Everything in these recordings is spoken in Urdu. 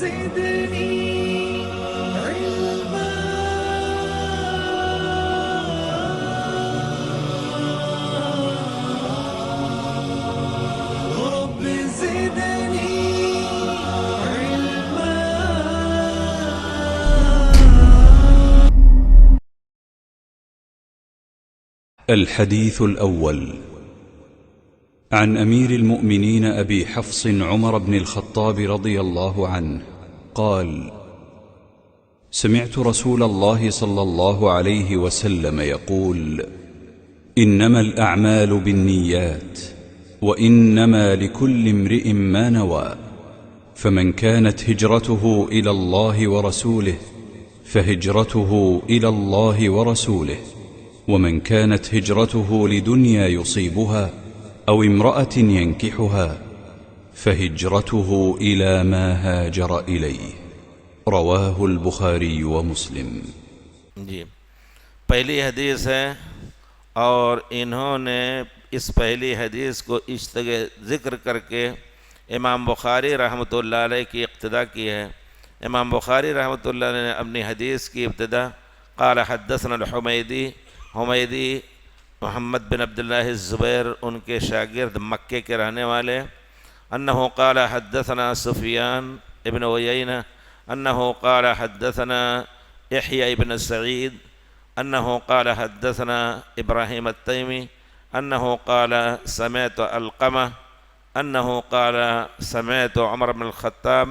زدني علما رب زدني علما. الحديث الأول عن أمير المؤمنين أبي حفص عمر بن الخطاب رضي الله عنه قال: سمعت رسول الله صلى الله عليه وسلم يقول: إنما الأعمال بالنيات وإنما لكل امرئ ما نوى، فمن كانت هجرته إلى الله ورسوله فهجرته إلى الله ورسوله، ومن كانت هجرته لدنيا يصيبها أو امرأة ينكحها فهجرته إلى ما هاجر إليه. رواه البخاري ومسلم. جی پہلی حدیث ہے، اور انہوں نے اس پہلی حدیث کو ذکر کر کے امام بخاری رحمۃ اللہ علیہ کی اقتدا کی ہے. امام بخاری رحمۃ اللہ علیہ نے اپنی حدیث کی ابتدا قال حدثنا الحمیدی، حمیدی محمد بن عبداللہ الزبیر ان کے شاگرد مکے کے رہنے والے، انہو قال حدثنا سفیان ابن عیینہ انہو قال حدثنا یحییٰ ابن سعید انہو قال حدثنا ابراہیم التیمی انہو قال سمعت علقمہ انہو قال سمعت عمر بن الخطاب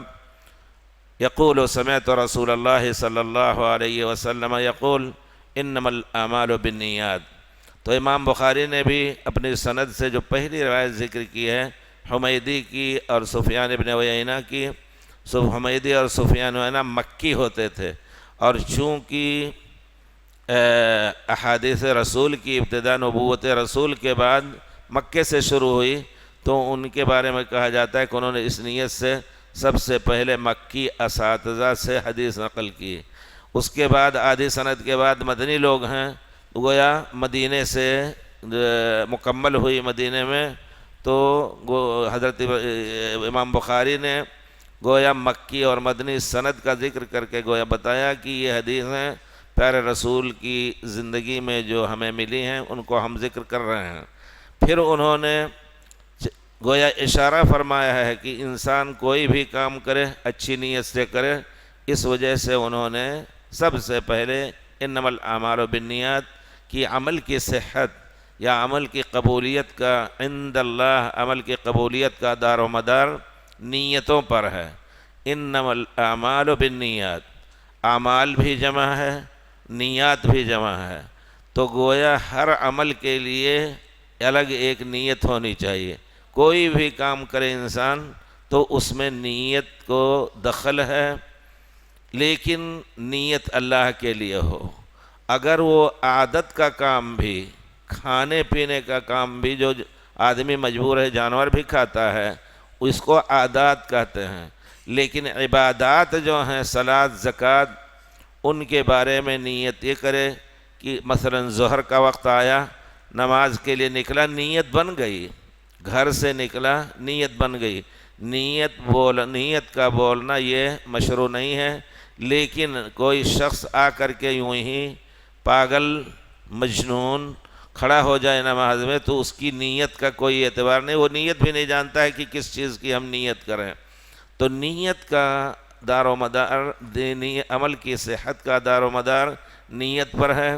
یقول سمعت رسول اللہ صلی اللہ علیہ وسلم یقول انما الاعمال بالنیات. تو امام بخاری نے بھی اپنی سند سے جو پہلی روایت ذکر کی ہے حمیدی کی اور سفیان ابن عیینہ کی، حمیدی اور سفیان عیینہ مکی ہوتے تھے، اور چونکہ احادیث رسول کی ابتدا نبوت رسول کے بعد مکے سے شروع ہوئی، تو ان کے بارے میں کہا جاتا ہے کہ انہوں نے اس نیت سے سب سے پہلے مکی اساتذہ سے حدیث نقل کی. اس کے بعد آدھی سند کے بعد مدنی لوگ ہیں، گویا مدینے سے مکمل ہوئی مدینے میں، تو حضرت امام بخاری نے گویا مکی اور مدنی سند کا ذکر کر کے گویا بتایا کہ یہ حدیثیں پیارے رسول کی زندگی میں جو ہمیں ملی ہیں ان کو ہم ذکر کر رہے ہیں. پھر انہوں نے گویا اشارہ فرمایا ہے کہ انسان کوئی بھی کام کرے اچھی نیت سے کرے، اس وجہ سے انہوں نے سب سے پہلے انما الاعمال بالنیات کی عمل کی صحت یا عمل کی قبولیت کا عند اللہ، عمل کی قبولیت کا دار و مدار نیتوں پر ہے. انما الاعمال بالنیات، اعمال بھی جمع ہے، نیات بھی جمع ہے، تو گویا ہر عمل کے لیے الگ ایک نیت ہونی چاہیے. کوئی بھی کام کرے انسان تو اس میں نیت کو دخل ہے، لیکن نیت اللہ کے لیے ہو. اگر وہ عادت کا کام بھی، کھانے پینے کا کام بھی، جو آدمی مجبور ہے، جانور بھی کھاتا ہے، اس کو عادات کہتے ہیں، لیکن عبادات جو ہیں صلاۃ زکوٰۃ، ان کے بارے میں نیت یہ کرے کہ مثلا ظہر کا وقت آیا، نماز کے لیے نکلا، نیت بن گئی، گھر سے نکلا، نیت بن گئی. نیت کا بولنا یہ مشروع نہیں ہے، لیکن کوئی شخص آ کر کے یوں ہی پاگل مجنون کھڑا ہو جائے نماز میں تو اس کی نیت کا کوئی اعتبار نہیں، وہ نیت بھی نہیں جانتا ہے کہ کس چیز کی ہم نیت کریں. تو نیت کا دار و مدار، دینی عمل کی صحت کا دار و مدار نیت پر ہے.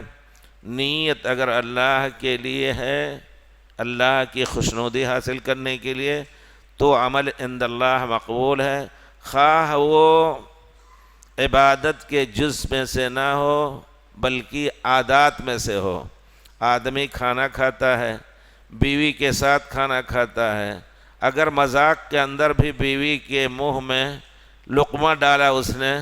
نیت اگر اللہ کے لیے ہے، اللہ کی خوشنودی حاصل کرنے کے لیے، تو عمل عند اللہ مقبول ہے، خواہ وہ عبادت کے جز میں سے نہ ہو بلکہ عادات میں سے ہو. آدمی کھانا کھاتا ہے، بیوی کے ساتھ کھانا کھاتا ہے، اگر مذاق کے اندر بھی بیوی کے منہ میں لقمہ ڈالا اس نے،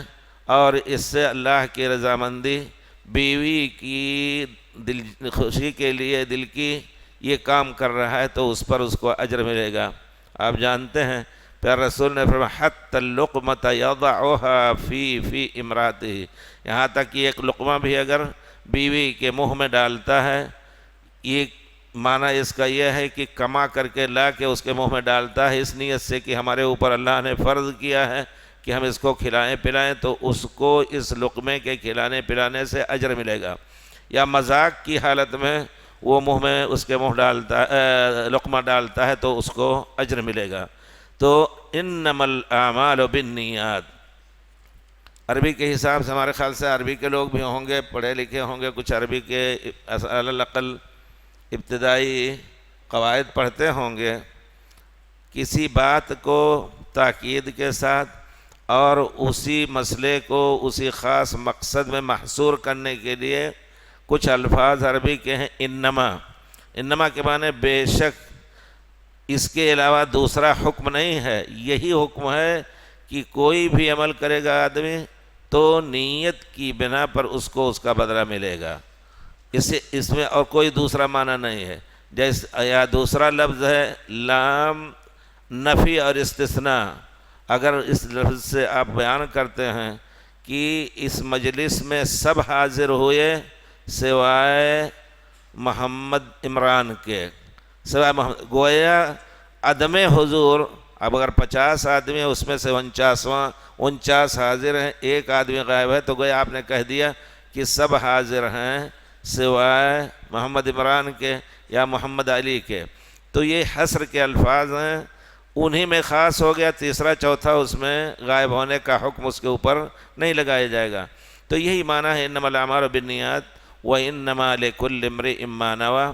اور اس سے اللہ کی رضامندی، بیوی کی دل خوشی کے لیے دل کی یہ کام کر رہا ہے، تو اس پر اس کو اجر ملے گا. آپ جانتے ہیں پیارے رسول نے فرمایا حتی اللقمۃ یضعها فی امرأتہ، یہاں تک کہ ایک لقمہ بھی اگر بیوی کے منہ میں ڈالتا ہے، یہ معنی اس کا یہ ہے کہ کما کر کے لا کے اس کے منہ میں ڈالتا ہے، اس نیت سے کہ ہمارے اوپر اللہ نے فرض کیا ہے کہ ہم اس کو کھلائیں پلائیں تو اس کو اس لقمے کے کھلانے پلانے سے اجر ملے گا، یا مذاق کی حالت میں وہ منہ میں اس کے لقمہ ڈالتا ہے تو اس کو اجر ملے گا۔ تو انما الاعمال بالنیات، عربی کے حساب سے ہمارے خیال سے عربی کے لوگ بھی ہوں گے، پڑھے لکھے ہوں گے، کچھ عربی کے علی الاقل ابتدائی قواعد پڑھتے ہوں گے۔ کسی بات کو تاکید کے ساتھ اور اسی مسئلے کو اسی خاص مقصد میں محصور کرنے کے لیے کچھ الفاظ عربی کے ہیں۔ انما کے معنی بے شک، اس کے علاوہ دوسرا حکم نہیں ہے، یہی حکم ہے کہ کوئی بھی عمل کرے گا آدمی تو نیت کی بنا پر اس کو اس کا بدلہ ملے گا، اس میں اور کوئی دوسرا معنی نہیں ہے۔ جیسے یا دوسرا لفظ ہے لام نفی اور استثناء، اگر اس لفظ سے آپ بیان کرتے ہیں کہ اس مجلس میں سب حاضر ہوئے سوائے محمد عمران کے، سوائے گویا عدم حضور، اب اگر 50 آدمی ہیں اس میں سے 49 حاضر ہیں، ایک آدمی غائب ہے، تو گویا آپ نے کہہ دیا کہ سب حاضر ہیں سوائے محمد عمران کے یا محمد علی کے۔ تو یہ حصر کے الفاظ ہیں، انہی میں خاص ہو گیا، تیسرا چوتھا اس میں غائب ہونے کا حکم اس کے اوپر نہیں لگایا جائے گا۔ تو یہی معنی ہے انما الاعمال بالنیات وانما لکل امرئ ما نوی،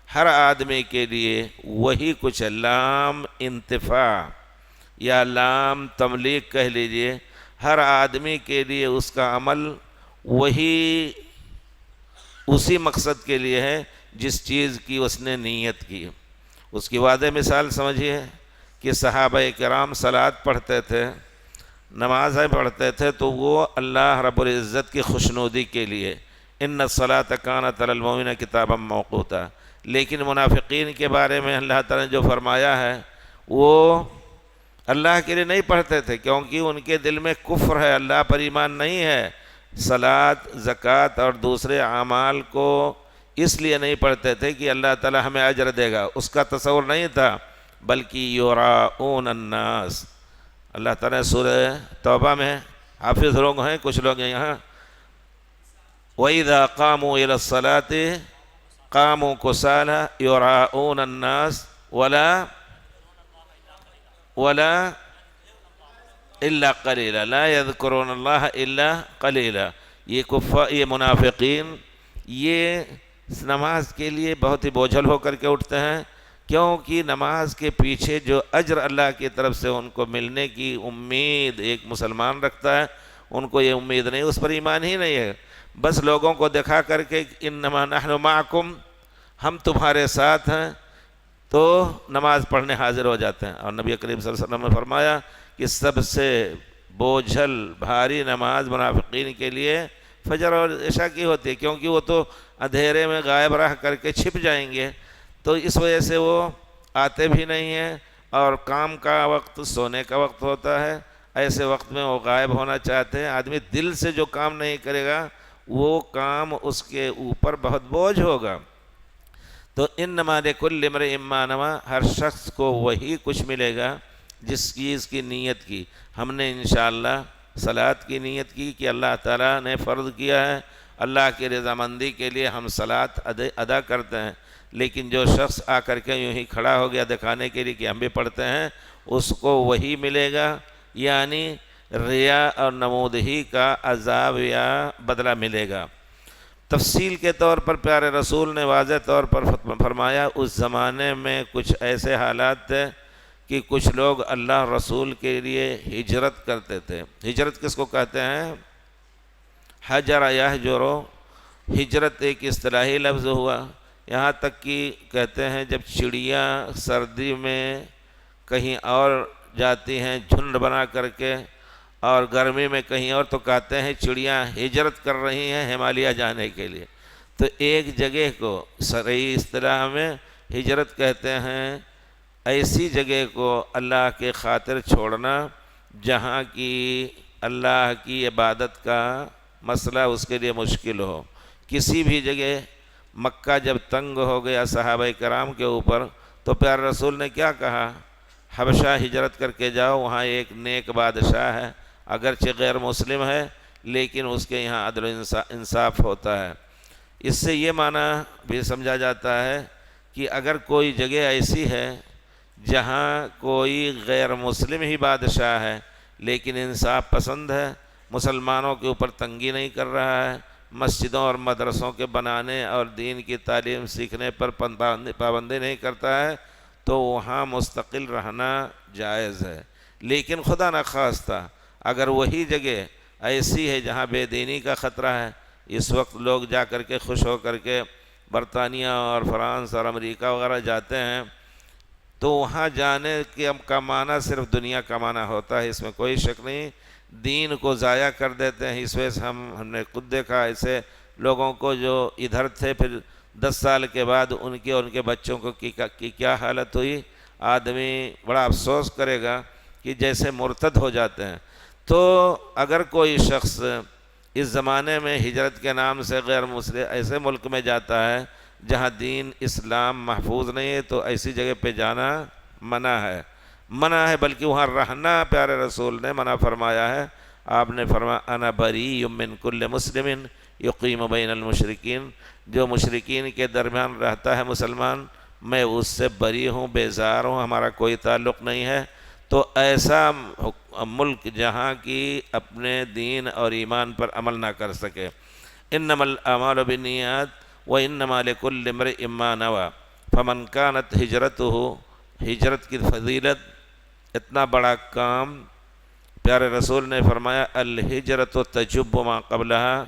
ہر آدمی کے لیے وہی کچھ ہے، لام انتفاع یا لام تملیک کہہ لیجئے، ہر آدمی کے لیے اس کا عمل وہی اسی مقصد کے لیے ہے جس چیز کی اس نے نیت کی۔ اس کی واضح مثال سمجھیے کہ صحابہ کرام صلاۃ پڑھتے تھے، نمازیں پڑھتے تھے تو وہ اللہ رب العزت کی خوشنودی کے لیے، ان الصلاۃ کانت علی المؤمنین کتابا موقوتا۔ لیکن منافقین کے بارے میں اللہ تعالیٰ نے جو فرمایا ہے وہ اللہ کے لیے نہیں پڑھتے تھے، کیونکہ ان کے دل میں کفر ہے، اللہ پر ایمان نہیں ہے۔ صلاۃ، زکوٰۃ اور دوسرے اعمال کو اس لیے نہیں پڑھتے تھے کہ اللہ تعالیٰ ہمیں اجر دے گا، اس کا تصور نہیں تھا، بلکہ یراؤن الناس۔ اللہ تعالیٰ نے سورہ توبہ میں، حافظ لوگ ہیں کچھ لوگ ہیں یہاں، وَإِذَا قَامُوا إِلَى الصَّلَاةِ قَامُوا كُسَالَىٰ يُرَاءُونَ النَّاسَ وَلَا إِلَّا قَلِيلًا لَا يَذْكُرُونَ اللَّهَ إِلَّا قَلِيلًا۔ یہ منافقین یہ نماز کے لیے بہت ہی بوجھل ہو کر کے اٹھتے ہیں، کیونکہ نماز کے پیچھے جو اجر اللہ کی طرف سے ان کو ملنے کی امید ایک مسلمان رکھتا ہے، ان کو یہ امید نہیں، اس پر ایمان ہی نہیں ہے۔ بس لوگوں کو دکھا کر کے انما نحن معکم، ہم تمہارے ساتھ ہیں، تو نماز پڑھنے حاضر ہو جاتے ہیں۔ اور نبی کریم صلی اللہ علیہ وسلم نے فرمایا کہ سب سے بوجھل بھاری نماز منافقین کے لیے فجر اور عشاء کی ہوتی ہے، کیونکہ وہ تو اندھیرے میں غائب رہ کر کے چھپ جائیں گے، تو اس وجہ سے وہ آتے بھی نہیں ہیں، اور کام کا وقت، سونے کا وقت ہوتا ہے، ایسے وقت میں وہ غائب ہونا چاہتے ہیں۔ آدمی دل سے جو کام نہیں کرے گا وہ کام اس کے اوپر بہت بوجھ ہوگا۔ تو انما لکل امرئ ما نوی، ہر شخص کو وہی کچھ ملے گا جس چیز کی نیت کی۔ ہم نے انشاءاللہ صلاۃ کی نیت کی کہ اللہ تعالیٰ نے فرض کیا ہے، اللہ کی رضامندی کے لیے ہم صلاۃ ادا کرتے ہیں، لیکن جو شخص آ کر کے یوں ہی کھڑا ہو گیا دکھانے کے لیے کہ ہم بھی پڑھتے ہیں، اس کو وہی ملے گا، یعنی ریا اور نمودہی کا عذاب یا بدلہ ملے گا۔ تفصیل کے طور پر پیارے رسول نے واضح طور پر فرمایا، اس زمانے میں کچھ ایسے حالات تھے کہ کچھ لوگ اللہ رسول کے لیے ہجرت کرتے تھے۔ ہجرت کس کو کہتے ہیں؟ حجر یہجرو، ہجرت ایک اصطلاحی لفظ ہوا، یہاں تک کہ کہتے ہیں جب چڑیاں سردی میں کہیں اور جاتی ہیں جھنڈ بنا کر کے، اور گرمی میں کہیں اور، تو کہتے ہیں چڑیاں ہجرت کر رہی ہیں ہمالیہ جانے کے لیے۔ تو ایک جگہ کو شرعی اصطلاح میں ہجرت کہتے ہیں ایسی جگہ کو اللہ کے خاطر چھوڑنا جہاں کی اللہ کی عبادت کا مسئلہ اس کے لیے مشکل ہو۔ کسی بھی جگہ، مکہ جب تنگ ہو گیا صحابہ کرام کے اوپر، تو پیارے رسول نے کیا کہا؟ حبشہ ہجرت کر کے جاؤ، وہاں ایک نیک بادشاہ ہے، اگرچہ غیر مسلم ہے لیکن اس کے یہاں عدل و انصاف ہوتا ہے۔ اس سے یہ معنی بھی سمجھا جاتا ہے کہ اگر کوئی جگہ ایسی ہے جہاں کوئی غیر مسلم ہی بادشاہ ہے لیکن انصاف پسند ہے، مسلمانوں کے اوپر تنگی نہیں کر رہا ہے، مسجدوں اور مدرسوں کے بنانے اور دین کی تعلیم سیکھنے پر پابندی نہیں کرتا ہے، تو وہاں مستقل رہنا جائز ہے۔ لیکن خدا نخواستہ اگر وہی جگہ ایسی ہے جہاں بے دینی کا خطرہ ہے، اس وقت لوگ جا کر کے خوش ہو کر کے برطانیہ اور فرانس اور امریکہ وغیرہ جاتے ہیں، تو وہاں جانے کا معنی صرف دنیا کا معنی ہوتا ہے، اس میں کوئی شک نہیں۔ دین کو ضائع کر دیتے ہیں۔ اس وجہ سے ہم نے خود دیکھا ایسے لوگوں کو جو ادھر تھے، پھر 10 سال کے بعد ان کے بچوں کو کی کیا حالت ہوئی، آدمی بڑا افسوس کرے گا کہ جیسے مرتد ہو جاتے ہیں۔ تو اگر کوئی شخص اس زمانے میں ہجرت کے نام سے غیر مسلم ایسے ملک میں جاتا ہے جہاں دین اسلام محفوظ نہیں ہے، تو ایسی جگہ پہ جانا منع ہے، بلکہ وہاں رہنا پیارے رسول نے منع فرمایا ہے۔ آپ نے فرمایا انا بری من کل مسلم یقیم بین المشرکین، جو مشرکین کے درمیان رہتا ہے مسلمان، میں اس سے بری ہوں، بیزار ہوں، ہمارا کوئی تعلق نہیں ہے۔ تو ایسا ملک جہاں کی اپنے دین اور ایمان پر عمل نہ کر سکے۔ انما الاعمال بالنیات وانما لکل امرئ ما نوى فمن كانت ہجرتہ، ہجرت کی فضیلت، اتنا بڑا کام پیارے رسول نے فرمایا الہجرت تجب ما قبلہا،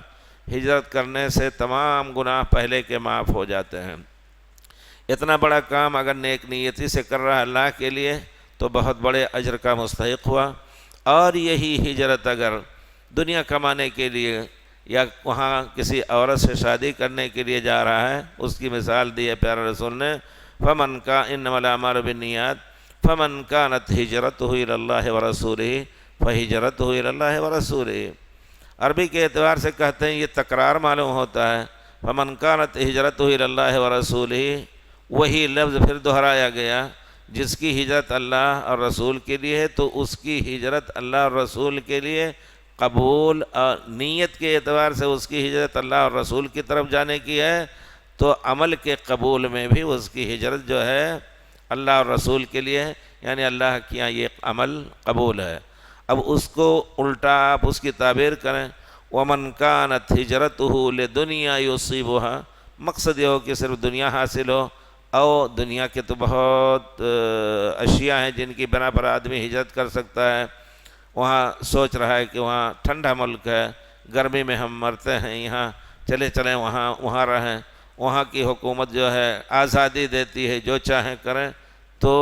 ہجرت کرنے سے تمام گناہ پہلے کے معاف ہو جاتے ہیں۔ اتنا بڑا کام اگر نیک نیتی سے کر رہا ہے اللہ کے لیے تو بہت بڑے اجر کا مستحق ہوا۔ اور یہی ہجرت اگر دنیا کمانے کے لیے یا وہاں کسی عورت سے شادی کرنے کے لیے جا رہا ہے، اس کی مثال دی ہے پیارے رسول نے، فمن کا انما الاعمال بالنیات فمن كانت ہجرتہ الی اللہ ورسولہ فہجرتہ الی اللہ ورسولہ۔ عربی کے اعتبار سے کہتے ہیں یہ تکرار معلوم ہوتا ہے، فمن كانت ہجرتہ الی اللہ ورسولہ، وہی لفظ پھر دہرایا گیا، جس کی ہجرت اللہ اور رسول کے لیے ہے تو اس کی ہجرت اللہ اور رسول کے لیے قبول، اور نیت کے اعتبار سے اس کی ہجرت اللہ اور رسول کی طرف جانے کی ہے، تو عمل کے قبول میں بھی اس کی ہجرت جو ہے اللہ اور رسول کے لیے ہے، یعنی اللہ کی یہاں یہ عمل قبول ہے۔ اب اس کو الٹا آپ اس کی تعبیر کریں، وَمَنْ كَانَتْ هِجْرَتُهُ لِدُنْيَا يُصِيبُهَا، مقصد یہ ہو کہ صرف دنیا حاصل ہو، اور دنیا کے تو بہت اشیاء ہیں جن کی بنا پر آدمی ہجرت کر سکتا ہے۔ وہاں سوچ رہا ہے کہ وہاں ٹھنڈا ملک ہے، گرمی میں ہم مرتے ہیں، یہاں چلیں وہاں رہیں، وہاں کی حکومت جو ہے آزادی دیتی ہے، جو چاہیں کریں، تو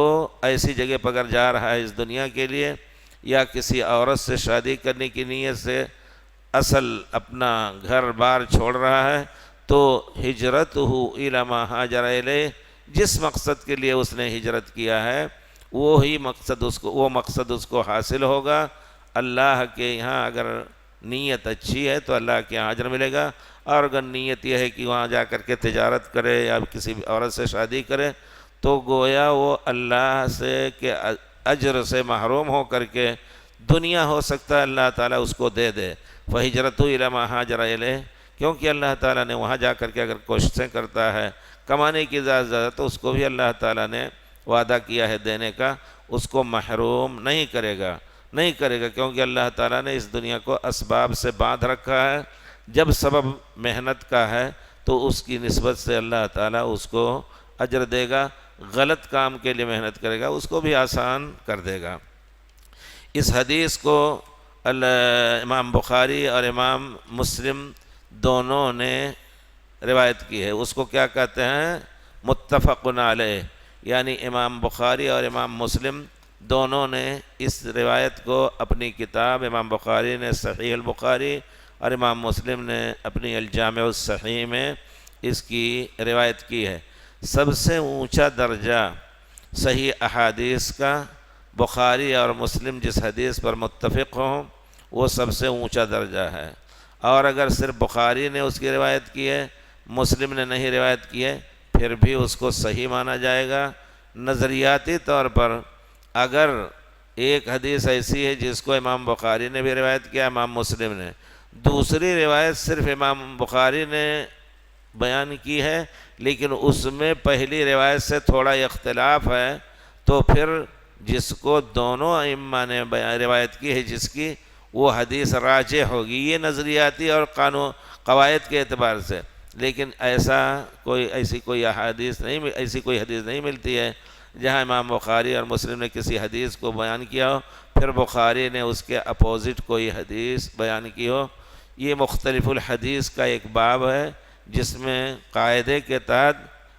ایسی جگہ پر اگر جا رہا ہے اس دنیا کے لیے یا کسی عورت سے شادی کرنے کی نیت سے اصل اپنا گھر بار چھوڑ رہا ہے، تو ہجرتہ الی ما ہاجر الیہ، جس مقصد کے لیے اس نے ہجرت کیا ہے وہ مقصد اس کو حاصل ہوگا۔ اللہ کے یہاں اگر نیت اچھی ہے تو اللہ کے یہاں اجر ملے گا، اور اگر نیت یہ ہے کہ وہاں جا کر کے تجارت کرے یا کسی عورت سے شادی کرے، تو گویا وہ اللہ سے کے اجر سے محروم ہو کر کے دنیا ہو سکتا ہے اللہ تعالیٰ اس کو دے دے۔ فَهِجْرَتُهُ إِلَىٰ مَا هَاجَرَ إِلَيْهِ، کیونکہ اللہ تعالیٰ نے وہاں جا کر کے اگر کوششیں کرتا ہے کمانے کی زیادہ تو اس کو بھی اللہ تعالیٰ نے وعدہ کیا ہے دینے کا، اس کو محروم نہیں کرے گا کیونکہ اللہ تعالیٰ نے اس دنیا کو اسباب سے باندھ رکھا ہے۔ جب سبب محنت کا ہے تو اس کی نسبت سے اللہ تعالیٰ اس کو اجر دے گا، غلط کام کے لیے محنت کرے گا اس کو بھی آسان کر دے گا۔ اس حدیث کو امام بخاری اور امام مسلم دونوں نے روایت کی ہے۔ اس کو کیا کہتے ہیں؟ متفق علیہ، یعنی امام بخاری اور امام مسلم دونوں نے اس روایت کو اپنی کتاب، امام بخاری نے صحیح البخاری اور امام مسلم نے اپنی الجامع الصحیح میں اس کی روایت کی ہے۔ سب سے اونچا درجہ صحیح احادیث کا بخاری اور مسلم جس حدیث پر متفق ہوں وہ سب سے اونچا درجہ ہے، اور اگر صرف بخاری نے اس کی روایت کی ہے، مسلم نے نہیں روایت کی ہے، پھر بھی اس کو صحیح مانا جائے گا۔ نظریاتی طور پر اگر ایک حدیث ایسی ہے جس کو امام بخاری نے بھی روایت کیا، امام مسلم نے، دوسری روایت صرف امام بخاری نے بیان کی ہے لیکن اس میں پہلی روایت سے تھوڑا اختلاف ہے، تو پھر جس کو دونوں ائمہ نے روایت کی ہے جس کی، وہ حدیث راجح ہوگی، یہ نظریاتی اور قواعد کے اعتبار سے۔ لیکن ایسی کوئی حدیث نہیں ملتی ہے جہاں امام بخاری اور مسلم نے کسی حدیث کو بیان کیا ہو پھر بخاری نے اس کے اپوزٹ کوئی حدیث بیان کی ہو۔ یہ مختلف الحدیث کا ایک باب ہے جس میں قاعدے کے تحت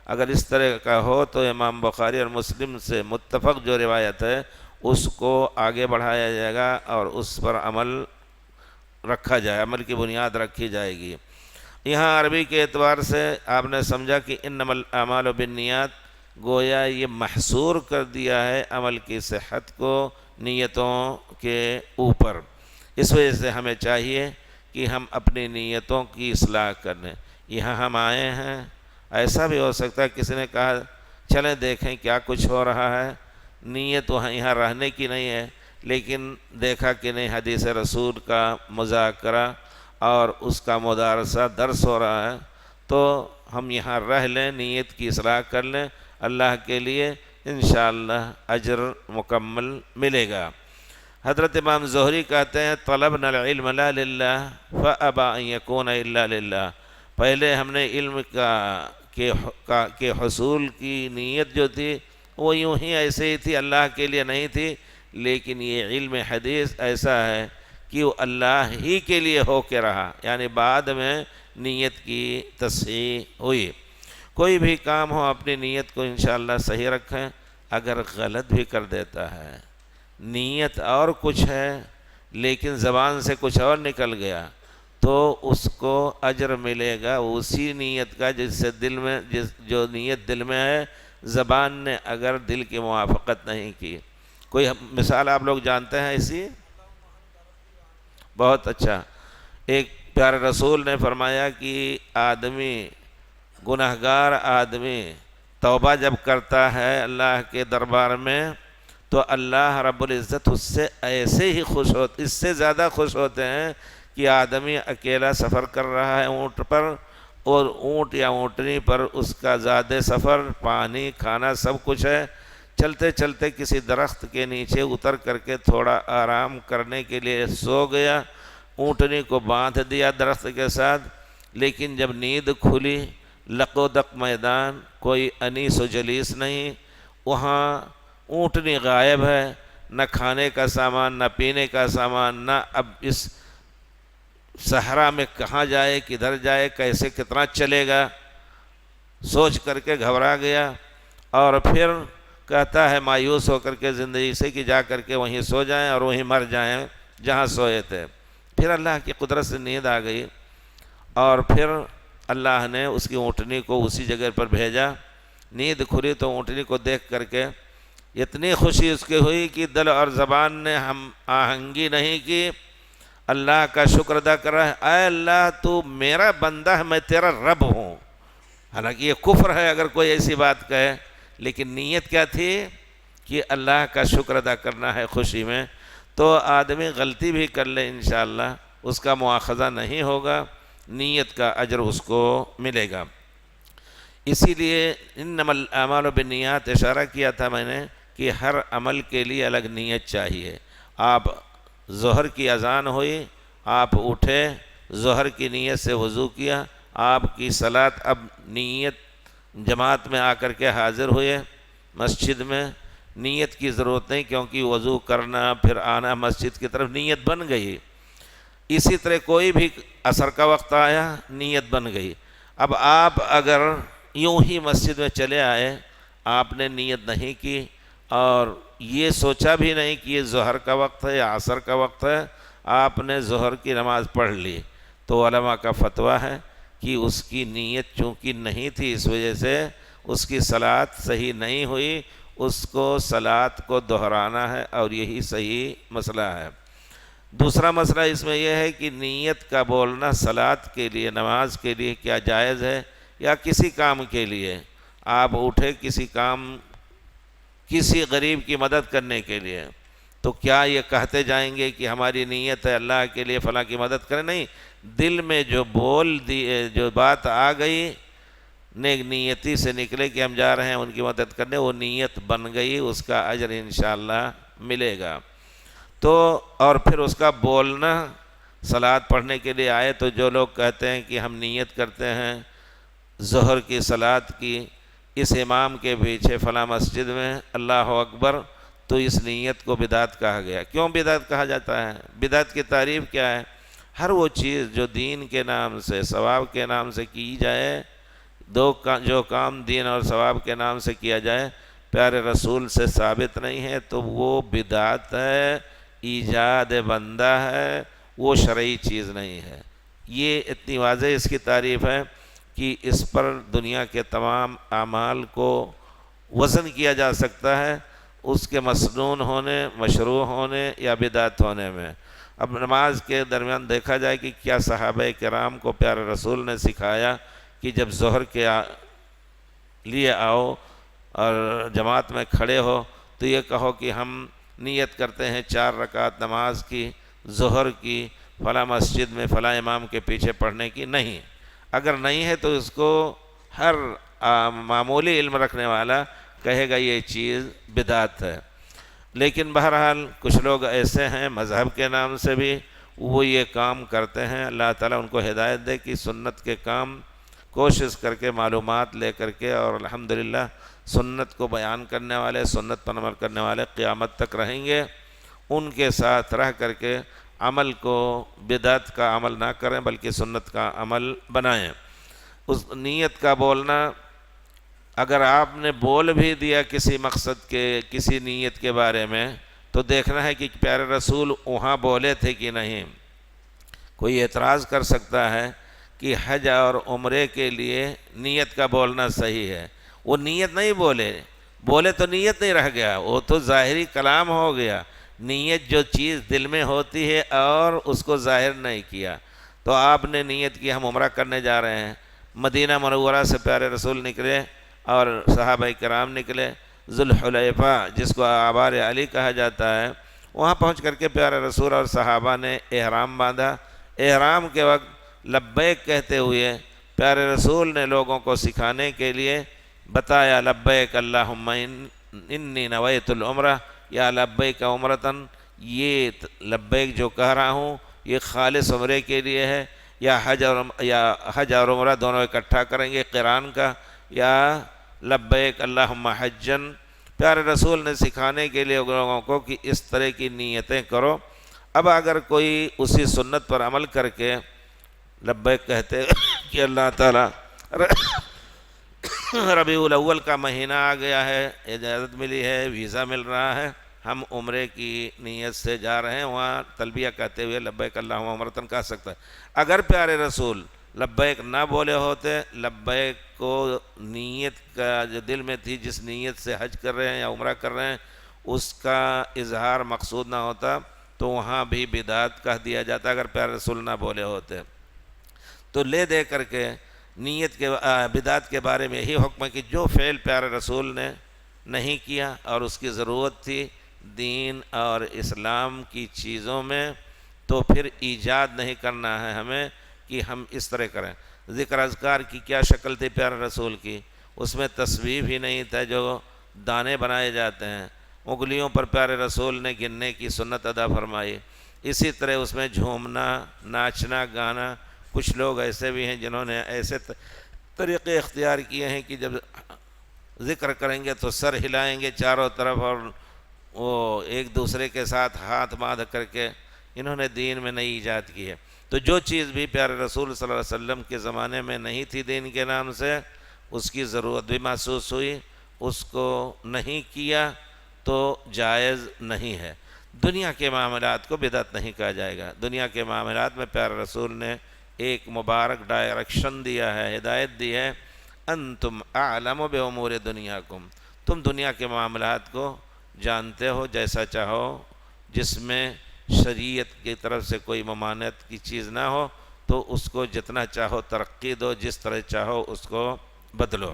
اگر اس طرح کا ہو تو امام بخاری اور مسلم سے متفق جو روایت ہے اس کو آگے بڑھایا جائے گا اور اس پر عمل کی بنیاد رکھی جائے گی۔ یہاں عربی کے اعتبار سے آپ نے سمجھا کہ انما الاعمال بالنیات، گویا یہ محصور کر دیا ہے عمل کی صحت کو نیتوں کے اوپر۔ اس وجہ سے ہمیں چاہیے کہ ہم اپنی نیتوں کی اصلاح کریں۔ یہاں ہم آئے ہیں، ایسا بھی ہو سکتا ہے کسی نے کہا چلیں دیکھیں کیا کچھ ہو رہا ہے، نیت وہاں یہاں رہنے کی نہیں ہے، لیکن دیکھا کہ نہیں حدیث رسول کا مذاکرہ اور اس کا مدارسہ درس ہو رہا ہے، تو ہم یہاں رہ لیں، نیت کی اصلاح کر لیں، اللہ کے لیے انشاءاللہ اجر مکمل ملے گا۔ حضرت امام زہری کہتے ہیں طلبنا العلم لا للہ فابى ان يكون الا للہ، پہلے ہم نے علم کے حصول کی نیت جو تھی وہ یوں ہی ایسے ہی تھی، اللہ کے لیے نہیں تھی، لیکن یہ علم حدیث ایسا ہے کہ وہ اللہ ہی کے لیے ہو کے رہا، یعنی بعد میں نیت کی تصحیح ہوئی۔ کوئی بھی کام ہو اپنی نیت کو انشاءاللہ صحیح رکھیں، اگر غلط بھی کر دیتا ہے، نیت اور کچھ ہے لیکن زبان سے کچھ اور نکل گیا تو اس کو اجر ملے گا اسی نیت کا جو نیت دل میں ہے، زبان نے اگر دل کی موافقت نہیں کی۔ کوئی مثال آپ لوگ جانتے ہیں ایسی؟ بہت اچھا، ایک پیارے رسول نے فرمایا کہ گناہگار آدمی توبہ جب کرتا ہے اللہ کے دربار میں تو اللہ رب العزت اس سے ایسے ہی اس سے زیادہ خوش ہوتے ہیں کہ آدمی اکیلا سفر کر رہا ہے اونٹ پر، اور اونٹ یا اونٹنی پر اس کا زیادہ سفر، پانی کھانا سب کچھ ہے، چلتے چلتے کسی درخت کے نیچے اتر کر کے تھوڑا آرام کرنے کے لیے سو گیا، اونٹنی کو باندھ دیا درخت کے ساتھ، لیکن جب نیند کھلی لق و دق میدان، کوئی انیس و جلیس نہیں، وہاں اونٹنی غائب ہے، نہ کھانے کا سامان نہ پینے کا سامان، نہ اب اس صحرا میں کہاں جائے، کدھر جائے، کیسے کتنا چلے گا، سوچ کر کے گھبرا گیا، اور پھر کہتا ہے مایوس ہو کر کے زندگی سے کہ جا کر کے وہیں سو جائیں اور وہیں مر جائیں جہاں سوئے تھے۔ پھر اللہ کی قدرت سے نیند آ گئی اور پھر اللہ نے اس کی اونٹنی کو اسی جگہ پر بھیجا، نیند کھلی تو اونٹنی کو دیکھ کر کے اتنی خوشی اس کی ہوئی کہ دل اور زبان نے ہم آہنگی نہیں کی، اللہ کا شکر ادا کر رہا ہے، اے اللہ تو میرا بندہ ہے، میں تیرا رب ہوں۔ حالانکہ یہ کفر ہے اگر کوئی ایسی بات کہے، لیکن نیت کیا تھی کہ اللہ کا شکر ادا کرنا ہے خوشی میں۔ تو آدمی غلطی بھی کر لے انشاءاللہ اس کا مواخذہ نہیں ہوگا، نیت کا اجر اس کو ملے گا۔ اسی لیے انما الاعمال بالنیات اشارہ کیا تھا میں نے کہ ہر عمل کے لیے الگ نیت چاہیے۔ آپ ظہر کی اذان ہوئی، آپ اٹھے، ظہر کی نیت سے وضو کیا، آپ کی صلاۃ اب نیت جماعت میں آ کر کے حاضر ہوئے مسجد میں، نیت کی ضرورت نہیں کیونکہ وضو کرنا پھر آنا مسجد کی طرف نیت بن گئی۔ اسی طرح کوئی بھی عصر کا وقت آیا، نیت بن گئی۔ اب آپ اگر یوں ہی مسجد میں چلے آئے، آپ نے نیت نہیں کی اور یہ سوچا بھی نہیں کہ یہ ظہر کا وقت ہے یا عصر کا وقت ہے، آپ نے ظہر کی نماز پڑھ لی، تو علماء کا فتویٰ ہے کہ اس کی نیت چونکہ نہیں تھی اس وجہ سے اس کی صلاۃ صحیح نہیں ہوئی، اس کو صلاۃ کو دہرانا ہے اور یہی صحیح مسئلہ ہے۔ دوسرا مسئلہ اس میں یہ ہے کہ نیت کا بولنا صلاۃ کے لیے، نماز کے لیے کیا جائز ہے یا کسی کام کے لیے؟ آپ اٹھے کسی غریب کی مدد کرنے کے لیے، تو کیا یہ کہتے جائیں گے کہ ہماری نیت ہے اللہ کے لیے فلاں کی مدد کریں؟ نہیں، دل میں جو بات آ گئی، نیک نیتی سے نکلے کہ ہم جا رہے ہیں ان کی مدد کرنے، وہ نیت بن گئی، اس کا اجر انشاءاللہ ملے گا۔ تو اور پھر اس کا بولنا، صلاۃ پڑھنے کے لیے آئے تو جو لوگ کہتے ہیں کہ ہم نیت کرتے ہیں ظہر کی صلاۃ کی اس امام کے پیچھے فلاں مسجد میں اللہ اکبر، تو اس نیت کو بدعت کہا گیا۔ کیوں بدعت کہا جاتا ہے؟ بدعت کی تعریف کیا ہے؟ ہر وہ چیز جو دین کے نام سے، ثواب کے نام سے کی جائے، جو کام دین اور ثواب کے نام سے کیا جائے پیارے رسول سے ثابت نہیں ہے تو وہ بدعت ہے، ایجاد بندہ ہے، وہ شرعی چیز نہیں ہے۔ یہ اتنی واضح اس کی تعریف ہے کہ اس پر دنیا کے تمام اعمال کو وزن کیا جا سکتا ہے اس کے مسنون ہونے، مشروع ہونے یا بدعت ہونے میں۔ اب نماز کے درمیان دیکھا جائے کہ کیا صحابہ کرام کو پیارے رسول نے سکھایا کہ جب ظہر کے لیے آؤ اور جماعت میں کھڑے ہو تو یہ کہو کہ ہم نیت کرتے ہیں 4 رکعت نماز کی، ظہر کی، فلاں مسجد میں فلاں امام کے پیچھے پڑھنے کی؟ نہیں۔ اگر نہیں ہے تو اس کو ہر معمولی علم رکھنے والا کہے گا یہ چیز بدعت ہے۔ لیکن بہرحال کچھ لوگ ایسے ہیں مذہب کے نام سے بھی وہ یہ کام کرتے ہیں، اللہ تعالیٰ ان کو ہدایت دے کہ سنت کے کام کوشش کر کے، معلومات لے کر کے، اور الحمدللہ سنت کو بیان کرنے والے، سنت پر عمل کرنے والے قیامت تک رہیں گے۔ ان کے ساتھ رہ کر کے عمل کو بدعت کا عمل نہ کریں بلکہ سنت کا عمل بنائیں۔ اس نیت کا بولنا، اگر آپ نے بول بھی دیا کسی مقصد کے، کسی نیت کے بارے میں، تو دیکھنا ہے کہ پیارے رسول وہاں بولے تھے کہ نہیں۔ کوئی اعتراض کر سکتا ہے کہ حج اور عمرے کے لیے نیت کا بولنا صحیح ہے، وہ نیت نہیں بولے تو نیت نہیں رہ گیا، وہ تو ظاہری کلام ہو گیا۔ نیت جو چیز دل میں ہوتی ہے اور اس کو ظاہر نہیں کیا، تو آپ نے نیت کی ہم عمرہ کرنے جا رہے ہیں، مدینہ منورہ سے پیارے رسول نکلے اور صحابہ کرام نکلے، ذوالحلیفہ جس کو آبار علی کہا جاتا ہے، وہاں پہنچ کر کے پیارے رسول اور صحابہ نے احرام باندھا۔ احرام کے وقت لبیک کہتے ہوئے پیارے رسول نے لوگوں کو سکھانے کے لیے بتایا، لبیک اللہم انی نویت العمرہ یا لبیک عمرتن، یہ لبیک جو کہہ رہا ہوں یہ خالص عمرے کے لیے ہے، یا حج اور عمرہ دونوں اکٹھا کریں گے قران کا، یا لبیک اللہم حجن۔ پیارے رسول نے سکھانے کے لیے لوگوں کو کہ اس طرح کی نیتیں کرو۔ اب اگر کوئی اسی سنت پر عمل کر کے لبیک کہتے کہ اللہ تعالیٰ ربیع الاول کا مہینہ آ گیا ہے، اجازت ملی ہے، ویزا مل رہا ہے، ہم عمرے کی نیت سے جا رہے ہیں، وہاں تلبیہ کہتے ہوئے لبیک اللہم عمرتن کہہ سکتا ہے۔ اگر پیارے رسول لبیک نہ بولے ہوتے، لبیک کو نیت کا جو دل میں تھی، جس نیت سے حج کر رہے ہیں یا عمرہ کر رہے ہیں، اس کا اظہار مقصود نہ ہوتا تو وہاں بھی بدعت کہہ دیا جاتا اگر پیارے رسول نہ بولے ہوتے۔ تو لے دے کر کے نیت کے بدعت کے بارے میں یہی حکم ہے کہ جو فعل پیارے رسول نے نہیں کیا اور اس کی ضرورت تھی دین اور اسلام کی چیزوں میں، تو پھر ایجاد نہیں کرنا ہے ہمیں کہ ہم اس طرح کریں۔ ذکر اذکار کی کیا شکل تھی پیارے رسول کی؟ اس میں تصویب ہی نہیں تھا جو دانے بنائے جاتے ہیں، انگلیوں پر پیارے رسول نے گننے کی سنت ادا فرمائی۔ اسی طرح اس میں جھومنا، ناچنا، گانا، کچھ لوگ ایسے بھی ہیں جنہوں نے ایسے طریقے اختیار کیے ہیں کہ جب ذکر کریں گے تو سر ہلائیں گے چاروں طرف اور وہ ایک دوسرے کے ساتھ ہاتھ باندھ کر کے، انہوں نے دین میں نئی ایجاد کی ہے۔ تو جو چیز بھی پیارے رسول صلی اللہ علیہ وسلم کے زمانے میں نہیں تھی دین کے نام سے، اس کی ضرورت بھی محسوس ہوئی، اس کو نہیں کیا تو جائز نہیں ہے۔ دنیا کے معاملات کو بدعت نہیں کہا جائے گا۔ دنیا کے معاملات میں پیارے رسول نے ایک مبارک ڈائریکشن دیا ہے، ہدایت دی ہے، انتم اعلم بامور دنیاکم، تم دنیا کے معاملات کو جانتے ہو جیسا چاہو، جس میں شریعت کی طرف سے کوئی ممانعت کی چیز نہ ہو تو اس کو جتنا چاہو ترقی دو، جس طرح چاہو اس کو بدلو۔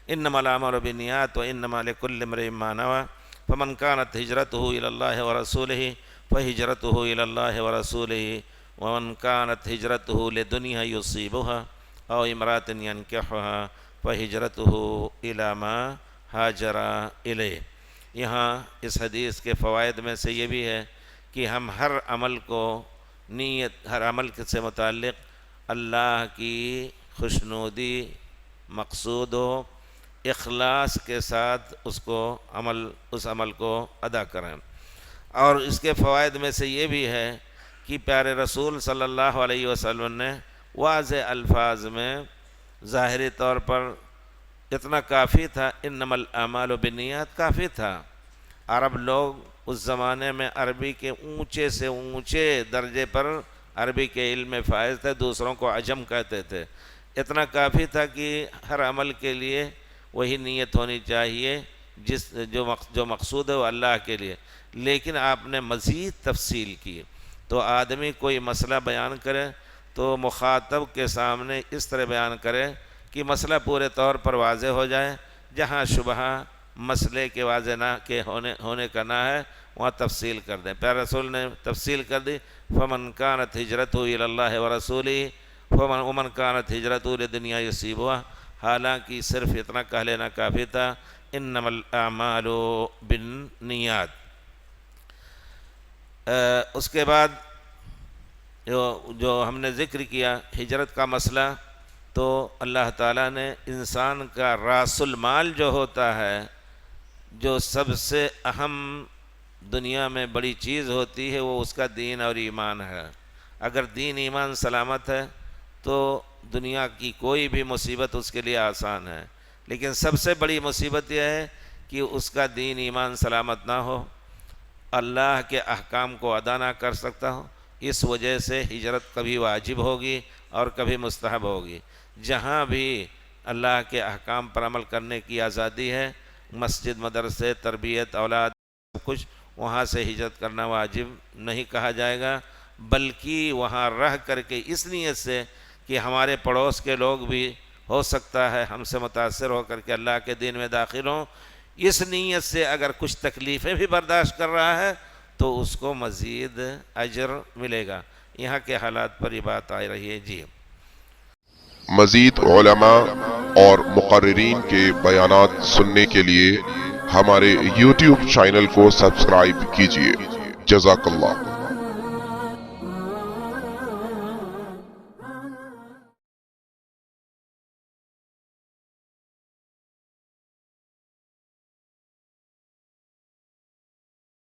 انما الاعمال بالنیات وانما لکل امرئ ما نوی، فمن كانت هجرته إلى الله ورسوله فهجرته إلى الله ورسوله ومن كانت هجرته لدنيا يصيبها أو امرأة ينكحها فهجرته إلى ما هاجر إليه۔ یہاں اس حدیث کے فوائد میں سے یہ بھی ہے کہ ہم ہر عمل کو ہر عمل سے متعلق اللہ کی خوشنودی مقصود ہو، اخلاص کے ساتھ اس عمل کو ادا کریں۔ اور اس کے فوائد میں سے یہ بھی ہے کہ پیارے رسول صلی اللہ علیہ وسلم نے واضح الفاظ میں ظاہری طور پر اتنا کافی تھا، انما الاعمال بالنیات کافی تھا۔ عرب لوگ اس زمانے میں عربی کے اونچے سے اونچے درجے پر عربی کے علم میں فائز تھے، دوسروں کو عجم کہتے تھے۔ اتنا کافی تھا کہ ہر عمل کے لیے وہی نیت ہونی چاہیے جو مقصود ہے وہ اللہ کے لیے، لیکن آپ نے مزید تفصیل کی۔ تو آدمی کوئی مسئلہ بیان کرے تو مخاطب کے سامنے اس طرح بیان کرے کہ مسئلہ پورے طور پر واضح ہو جائے، جہاں شبہ مسئلے کے واضح نہ کے ہونے کا نہ ہے وہاں تفصیل کر دیں۔ پیارے رسول نے تفصیل کر دی، فمن كانت هجرته الى الله ورسوله ومن كانت هجرته لدنيا يصيبها، حالانکہ صرف اتنا کہہ لینا کافی تھا، انما الاعمال بالنیات۔ اس کے بعد جو ہم نے ذکر کیا ہجرت کا مسئلہ، تو اللہ تعالیٰ نے انسان کا راس المال جو ہوتا ہے، جو سب سے اہم دنیا میں بڑی چیز ہوتی ہے، وہ اس کا دین اور ایمان ہے۔ اگر دین ایمان سلامت ہے تو دنیا کی کوئی بھی مصیبت اس کے لیے آسان ہے، لیکن سب سے بڑی مصیبت یہ ہے کہ اس کا دین ایمان سلامت نہ ہو، اللہ کے احکام کو ادا نہ کر سکتا ہو۔ اس وجہ سے ہجرت کبھی واجب ہوگی اور کبھی مستحب ہوگی۔ جہاں بھی اللہ کے احکام پر عمل کرنے کی آزادی ہے، مسجد، مدرسے، تربیت، اولاد، سب کچھ، وہاں سے ہجرت کرنا واجب نہیں کہا جائے گا، بلکہ وہاں رہ کر کے اس نیت سے کہ ہمارے پڑوس کے لوگ بھی ہو سکتا ہے ہم سے متاثر ہو کر کے اللہ کے دین میں داخل ہوں، اس نیت سے اگر کچھ تکلیفیں بھی برداشت کر رہا ہے تو اس کو مزید اجر ملے گا۔ یہاں کے حالات پر یہ بات آ رہی ہے۔ جی، مزید علماء اور مقررین کے بیانات سننے کے لیے ہمارے YouTube چینل کو سبسکرائب کیجیے۔ جزاک اللہ۔